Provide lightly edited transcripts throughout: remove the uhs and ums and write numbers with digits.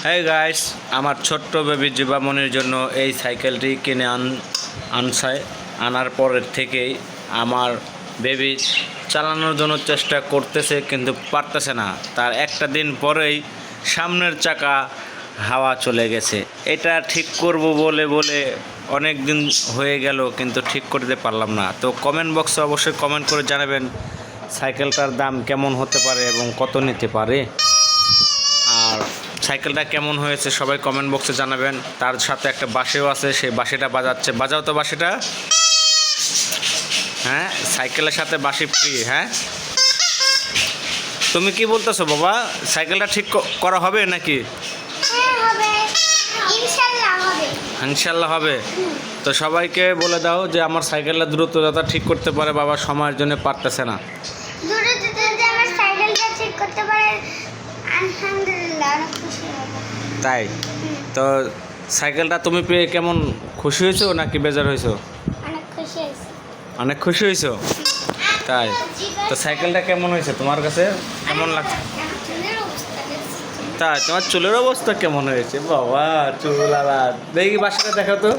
হ্যাঁ গাইস, আমার ছোট্ট বেবি জীবামণির জন্য এই সাইকেলটি কিনে আনার পরের থেকেই আমার বেবি চালানোর জন্য চেষ্টা করতেছে, কিন্তু পারতেছে না। তার একটা দিন পরেই সামনের চাকা হাওয়া চলে গেছে। এটা ঠিক করব বলে বলে অনেক দিন হয়ে গেল, কিন্তু ঠিক করতে পারলাম না। তো কমেন্ট বক্সে অবশ্যই কমেন্ট করে জানাবেন সাইকেলটার দাম কেমন হতে পারে এবং কত নিতে পারে, আর সাইকেলটা কেমন হয়েছে সবাই কমেন্ট বক্সে জানাবেন। তার সাথে একটা বাঁশিও আছে, সেই বাঁশিটা বাজাচ্ছে। বাজাও তো বাঁশিটা। হ্যাঁ, সাইকেলের সাথে বাঁশি ফ্রি। হ্যাঁ, তুমি কি বলতেছো বাবা? সাইকেলটা ঠিক করা হবে নাকি? ইনশাল্লাহ হবে। তো সবাইকে বলে দাও যে আমার সাইকেলটা দ্রুত যাতে ঠিক করতে পারে, বাবা সময়ের জন্য পারতেছে না। তাই তো সাইকেলটা তুমি পেয়ে কেমন খুশি হয়েছো নাকি বেজার হয়েছো? অনেক খুশি হয়েছো। তাই তো সাইকেলটা কেমন হয়েছে তোমার কাছে, কেমন লাগছে? তাই তোমার চুলের অবস্থা কেমন হয়েছে বাবা? চুল আলাদা দেখি, বাসাটা দেখো তো।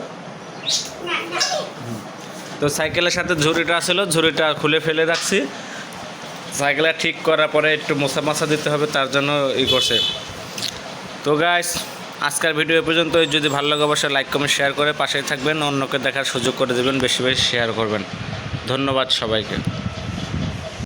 তো সাইকেলের সাথে ঝুড়িটা আসলো, ঝুড়িটা খুলে ফেলে রাখছি। সাইকেলটা ঠিক করার পরে একটু মশা দিতে হবে, তার জন্য করছে। তো গাইস, আজকের ভিডিও পর্যন্ত। যদি ভালো লাগে অবশ্যই লাইক কমেন্ট শেয়ার করে পাশেই থাকবেন, অন্যকে দেখার সুযোগ করে দেবেন, বেশি বেশি শেয়ার করবেন। ধন্যবাদ সবাইকে।